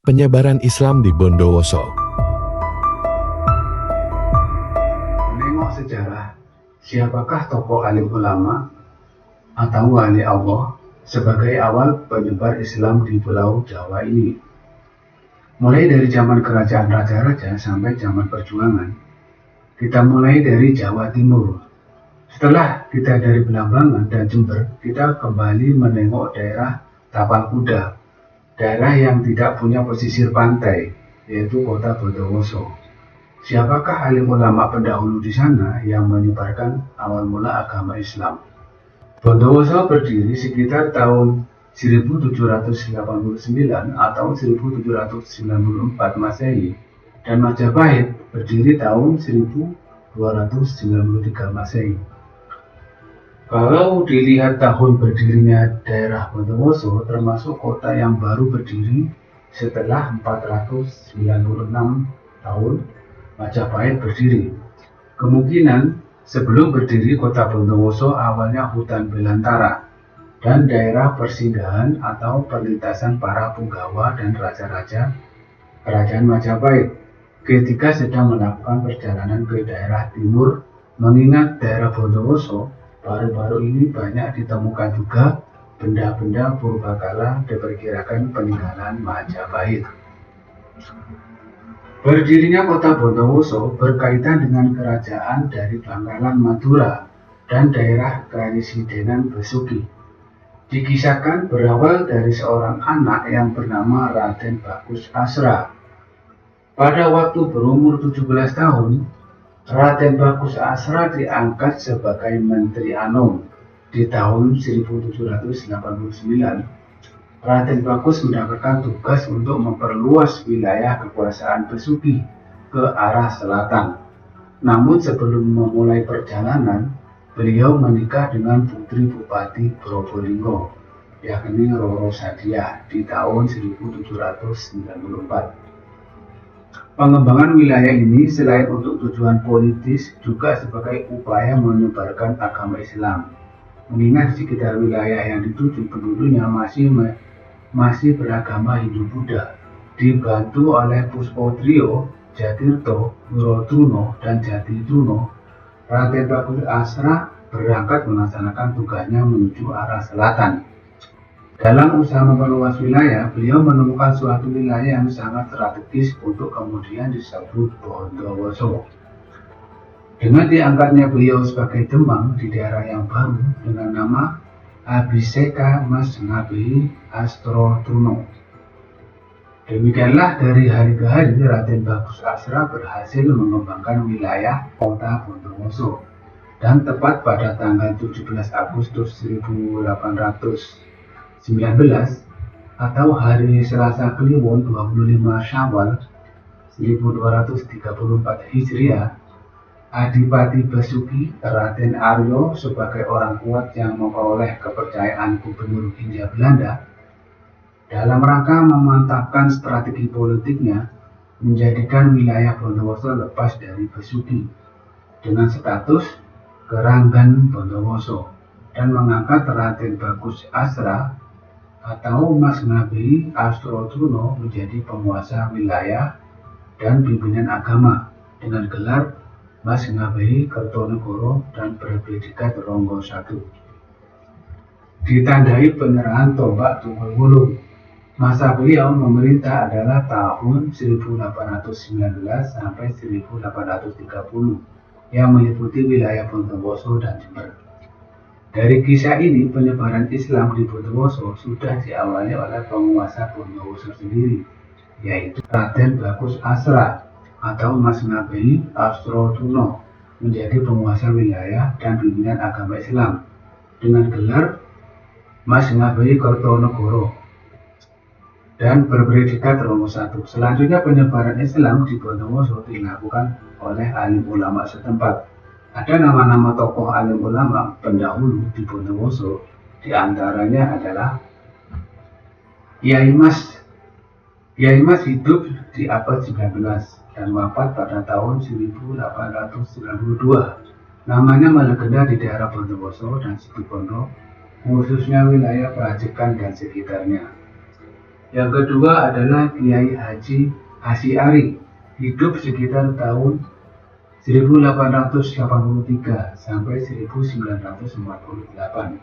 Penyebaran Islam di Bondowoso. Menengok sejarah, siapakah tokoh alim ulama atau wali Allah sebagai awal penyebar Islam di Pulau Jawa ini? Mulai dari zaman kerajaan raja-raja sampai zaman perjuangan, kita mulai dari Jawa Timur. Setelah kita dari Belambangan dan Jember, kita kembali menengok daerah Tapal Kuda, daerah yang tidak punya pesisir pantai, yaitu kota Bondowoso. Siapakah alim ulama pendahulu di sana yang menyebarkan awal mula agama Islam? Bondowoso berdiri sekitar tahun 1789 atau 1794 Masehi, dan Majapahit berdiri tahun 1293 Masehi. Kalau dilihat tahun berdirinya daerah Bondowoso, termasuk kota yang baru berdiri setelah 496 tahun Majapahit berdiri. Kemungkinan sebelum berdiri kota Bondowoso awalnya hutan belantara dan daerah persinggahan atau perlintasan para punggawa dan raja-raja kerajaan Majapahit ketika sedang melakukan perjalanan ke daerah timur, mengingat daerah Bondowoso baru-baru ini banyak ditemukan juga benda-benda purbakala diperkirakan peninggalan Majapahit. Berdirinya kota Bondowoso berkaitan dengan kerajaan dari Bangkalan Madura dan daerah Karisidenan Besuki. Dikisahkan berawal dari seorang anak yang bernama Raden Bagus Asra. Pada waktu berumur 17 tahun, Raden Bagus Asra diangkat sebagai Menteri Anom. Di tahun 1789, Raden Bagus mendapatkan tugas untuk memperluas wilayah kekuasaan Besuki ke arah selatan. Namun sebelum memulai perjalanan, beliau menikah dengan putri Bupati Probolinggo, yakni Roro Sadiah, di tahun 1794. Pengembangan wilayah ini selain untuk tujuan politis juga sebagai upaya menyebarkan agama Islam. Mengingat sekitar wilayah yang dituju penduduknya masih beragama Hindu-Buddha, dibantu oleh Puspotrio, Jatirto, Wirotruno, dan Jatitruno, Raden Bagus Asra berangkat melaksanakan tugasnya menuju arah selatan. Dalam usaha memperluas wilayah, beliau menemukan suatu wilayah yang sangat strategis untuk kemudian disebut Bondowoso. Dengan diangkatnya beliau sebagai Demang di daerah yang baru dengan nama Abhiseka Mas Ngabehi Astrotruno. Demikianlah dari hari ke hari Raden Bagus Asra berhasil mengembangkan wilayah kota Bondowoso. Dan tepat pada tanggal 17 Agustus 1819 atau hari Selasa Kliwon 25 Syawal 1234 Hijriah, Adipati Besuki Raden Aryo sebagai orang kuat yang memperoleh kepercayaan Gubernur Hindia Belanda dalam rangka memantapkan strategi politiknya, menjadikan wilayah Bondowoso lepas dari Besuki dengan status Keranggan Bondowoso dan mengangkat Raden Bagus Asra atau Mas Ngabehi Astrotruno menjadi penguasa wilayah dan pimpinan agama dengan gelar Mas Ngabehi Kertonegoro dan berpredikat Ronggo I. Ditandai penyerahan tombak Tunggul-Wulung. Masa beliau memerintah adalah tahun 1819 sampai 1830 yang meliputi wilayah Bondowoso dan Jember. Dari kisah ini, penyebaran Islam di Bondowoso sudah diawali oleh penguasa Bondowoso sendiri, yaitu Raden Bagus Asra atau Mas Ngabehi Astrotruno menjadi penguasa wilayah dan pimpinan agama Islam dengan gelar Mas Ngabehi Kertonegoro dan berpredikat Ronggo I. Selanjutnya penyebaran Islam di Bondowoso dilakukan oleh alim ulama setempat. Ada nama-nama tokoh alim ulama pendahulu di Bondowoso, diantaranya adalah Kiai Mas. Kiai Mas hidup di abad 19 dan wafat pada tahun 1892. Namanya melegenda di daerah Bondowoso dan Situbondo, khususnya wilayah Brajegan dan sekitarnya. Yang kedua adalah Kiai Haji Asy'ari, hidup sekitar tahun 1883 sampai 1948.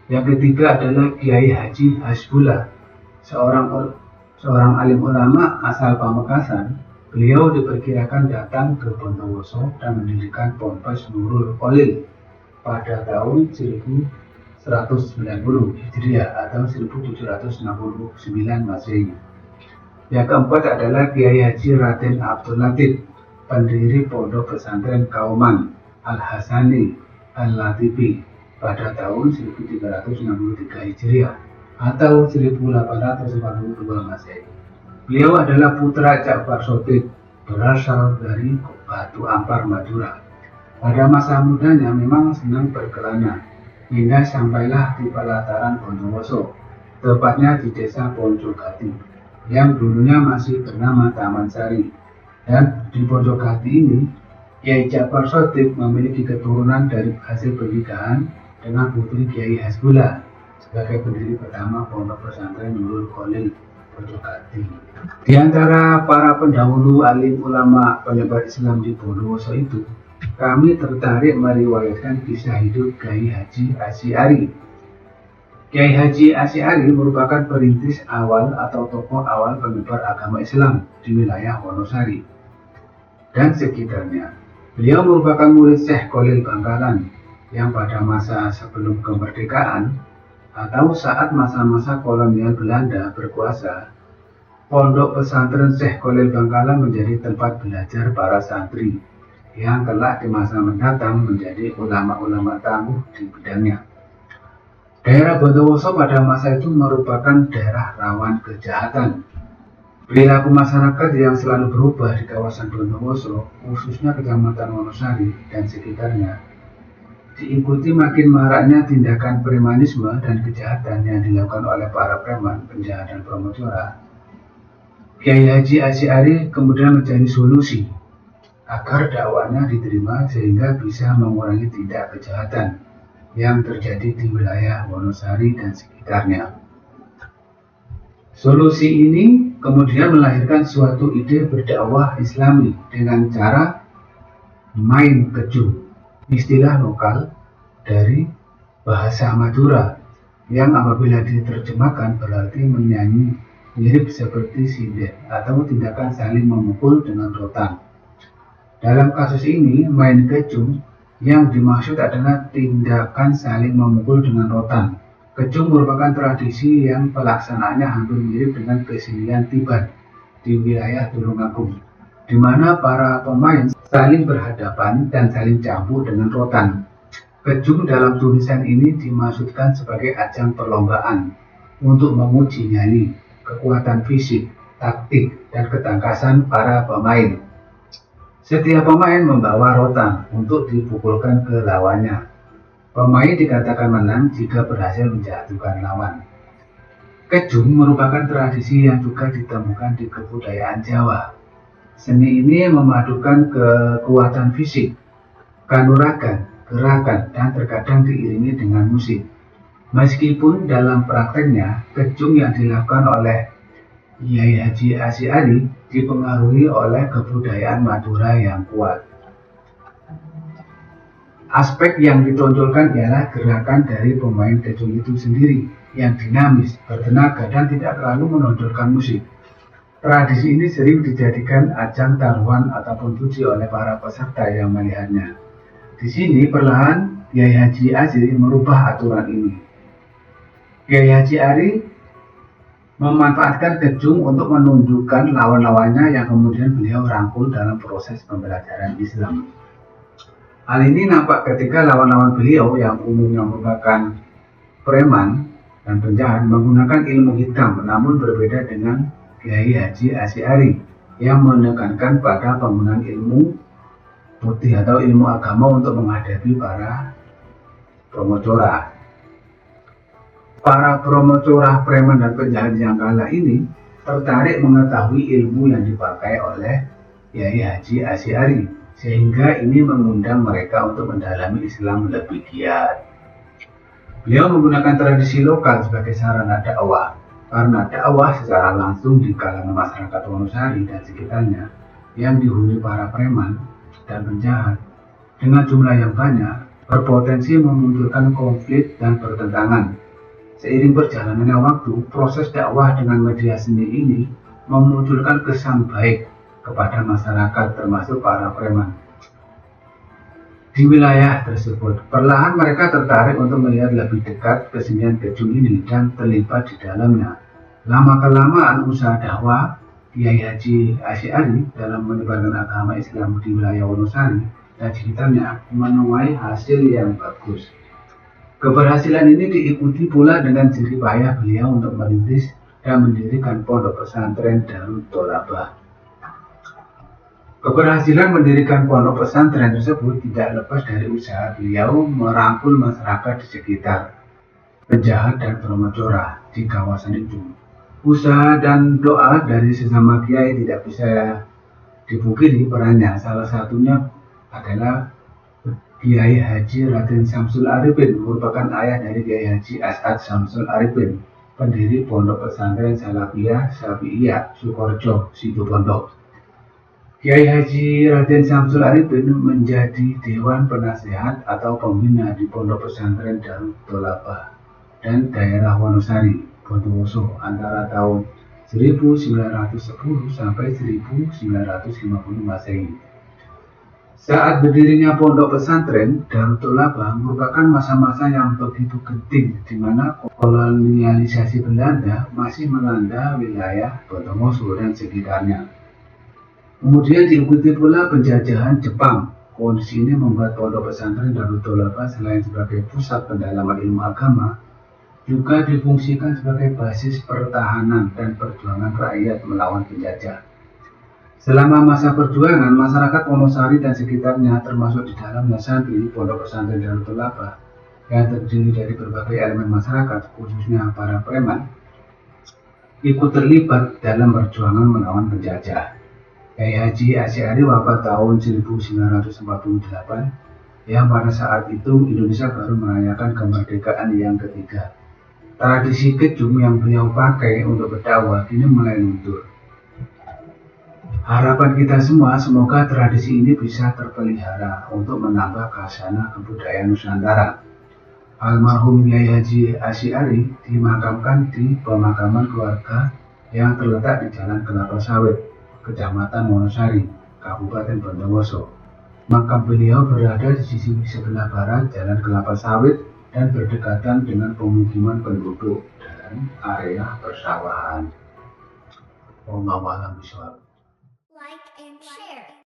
Yang ketiga adalah Kiai Haji Hasbullah, seorang alim ulama asal Pamekasan. Beliau diperkirakan datang ke Bondowoso dan mendirikan Ponpes Nurul Khalil pada tahun 1190 Hijriah atau 1769 Masehi. Yang keempat adalah Kiai Haji Raden Abdul Latif, pendiri Pondok Pesantren Kauman Al-Hasani Al-Latifi pada tahun 1363 Hijriah atau 1842 Masehi. Beliau adalah putra Ja'far Shotib, berasal dari Batu Ampar, Madura. Pada masa mudanya memang senang berkelana, hingga sampailah di pelataran Bondowoso, tepatnya di desa Pojokgati, yang dulunya masih bernama Taman Sari. Dan di Pojokgati ini, Kiai Ja'far Shotib memiliki keturunan dari hasil pernikahan dengan putri Kiai Hasbullah sebagai pendiri pertama Pondok Pesantren Nurul Khalil Pojokgati. Di antara para pendahulu alim ulama penyebar Islam di Bondowoso itu, kami tertarik meriwayatkan kisah hidup Kiai Haji Asy'ari. Kiai Haji Asy'ari merupakan perintis awal atau tokoh awal penyebar agama Islam di wilayah Wonosari dan sekitarnya. Beliau merupakan murid Syekh Khalil Bangkalan yang pada masa sebelum kemerdekaan atau saat masa-masa kolonial Belanda berkuasa, Pondok Pesantren Syekh Khalil Bangkalan menjadi tempat belajar para santri yang kelak di masa mendatang menjadi ulama-ulama tangguh di bidangnya. Daerah Bondowoso pada masa itu merupakan daerah rawan kejahatan. Perilaku masyarakat yang selalu berubah di kawasan Bondowoso, khususnya Kecamatan Wonosari dan sekitarnya, diikuti makin maraknya tindakan premanisme dan kejahatan yang dilakukan oleh para preman, penjahat dan promotera. Kiai Haji Asy'ari kemudian mencari solusi agar dakwahnya diterima sehingga bisa mengurangi tindak kejahatan yang terjadi di wilayah Wonosari dan sekitarnya. Solusi ini kemudian melahirkan suatu ide berdakwah Islami dengan cara main keju, istilah lokal dari bahasa Madura yang apabila diterjemahkan berarti menyanyi, mirip seperti sinden atau tindakan saling memukul dengan rotan. Dalam kasus ini, main kejung yang dimaksud adalah tindakan saling memukul dengan rotan. Kejung merupakan tradisi yang pelaksanaannya hampir mirip dengan kesenian Tiban di wilayah Tulungagung, di mana para pemain saling berhadapan dan saling campur dengan rotan. Kejung dalam tulisan ini dimaksudkan sebagai ajang perlombaan untuk menguji nyali, kekuatan fisik, taktik, dan ketangkasan para pemain. Setiap pemain membawa rotan untuk dipukulkan ke lawannya. Pemain dikatakan menang jika berhasil menjatuhkan lawan. Kejung merupakan tradisi yang juga ditemukan di kebudayaan Jawa. Seni ini memadukan kekuatan fisik, kanuragan, gerakan, dan terkadang diiringi dengan musik. Meskipun dalam prakteknya, kejung yang dilakukan oleh Kiai Haji Asy'ari dipengaruhi oleh kebudayaan Madura yang kuat. Aspek yang ditonjolkan ialah gerakan dari pemain kejung itu sendiri yang dinamis, bertenaga, dan tidak terlalu menonjolkan musik. Tradisi ini sering dijadikan ajang taruhan ataupun puji oleh para peserta yang melihatnya. Di sini perlahan Kiai Haji Asy'ari merubah aturan ini. Kiai Haji Asy'ari memanfaatkan kejung untuk menunjukkan lawan-lawannya yang kemudian beliau rangkul dalam proses pembelajaran Islam. Hal ini nampak ketika lawan-lawan beliau yang umumnya merupakan preman dan penjahat menggunakan ilmu hitam, namun berbeda dengan Kiai Haji Asy'ari yang menekankan pada penggunaan ilmu putih atau ilmu agama untuk menghadapi para promotera. Para promotera, preman, dan penjahat yang kala ini tertarik mengetahui ilmu yang dipakai oleh Kiai Haji Asy'ari, sehingga ini mengundang mereka untuk mendalami Islam lebih giat. Beliau menggunakan tradisi lokal sebagai sarana dakwah. karena dakwah secara langsung di kalangan masyarakat Wonosari dan sekitarnya yang dihuni para preman dan penjahat dengan jumlah yang banyak berpotensi memunculkan konflik dan pertentangan. Seiring berjalannya waktu, proses dakwah dengan media seni ini memunculkan kesan baik kepada masyarakat termasuk para preman di wilayah tersebut. Perlahan mereka tertarik untuk melihat lebih dekat kesenian kejung ini dan terlibat di dalamnya. Lama-kelamaan usaha dakwah Kiai Haji Asy'ari dalam menyebarkan agama Islam di wilayah Wonosari dan sekitarnya menuai hasil yang bagus. Keberhasilan ini diikuti pula dengan jerih payah beliau untuk merintis dan mendirikan pondok pesantren Darut Tolabah. Keberhasilan mendirikan pondok pesantren tersebut tidak lepas dari usaha beliau merangkul masyarakat di sekitar Penjahat dan Bromojora di kawasan itu. Usaha dan doa dari sesama kiai tidak bisa dipungkiri perannya. Salah satunya adalah Kiai Haji Raden Syamsul Arifin, merupakan ayah dari Kiai Haji As'ad Syamsul Arifin, pendiri Pondok Pesantren Salafiyah Syafi'iyah Sukorejo, Situbondo. Kiai Haji Raden Syamsul Arifin menjadi Dewan Penasehat atau Pembina di Pondok Pesantren Darut Tolabah dan daerah Wonosari, Bondowoso antara tahun 1910 sampai 1950 Masehi. Saat berdirinya pondok pesantren Darut Tolabah merupakan masa-masa yang begitu genting di mana kolonialisasi Belanda masih melanda wilayah Bondowoso dan sekitarnya. Kemudian diikuti pula penjajahan Jepang. Kondisi ini membuat pondok pesantren Darut Tolabah selain sebagai pusat pendalaman ilmu agama, juga difungsikan sebagai basis pertahanan dan perjuangan rakyat melawan penjajah. Selama masa perjuangan, masyarakat Wonosari dan sekitarnya termasuk di dalamnya santri Pondok Pesantren Darut Tolabah yang terdiri dari berbagai elemen masyarakat, khususnya para preman, ikut terlibat dalam perjuangan melawan penjajah. Kiai Haji Asy'ari wafat tahun 1948 yang pada saat itu Indonesia baru merayakan kemerdekaan yang ketiga. Tradisi kejung yang beliau pakai untuk berdakwah kini mulai luntur. Harapan kita semua semoga tradisi ini bisa terpelihara untuk menambah khazanah kebudayaan Nusantara. Almarhum Kiai Haji Asy'ari dimakamkan di pemakaman keluarga yang terletak di Jalan Kelapa Sawit, Kecamatan Wonosari, Kabupaten Bondowoso. Makam beliau berada di sisi sebelah barat Jalan Kelapa Sawit dan berdekatan dengan pemukiman penduduk dan area persawahan. Wallahu a'lam bishawab. Like and share.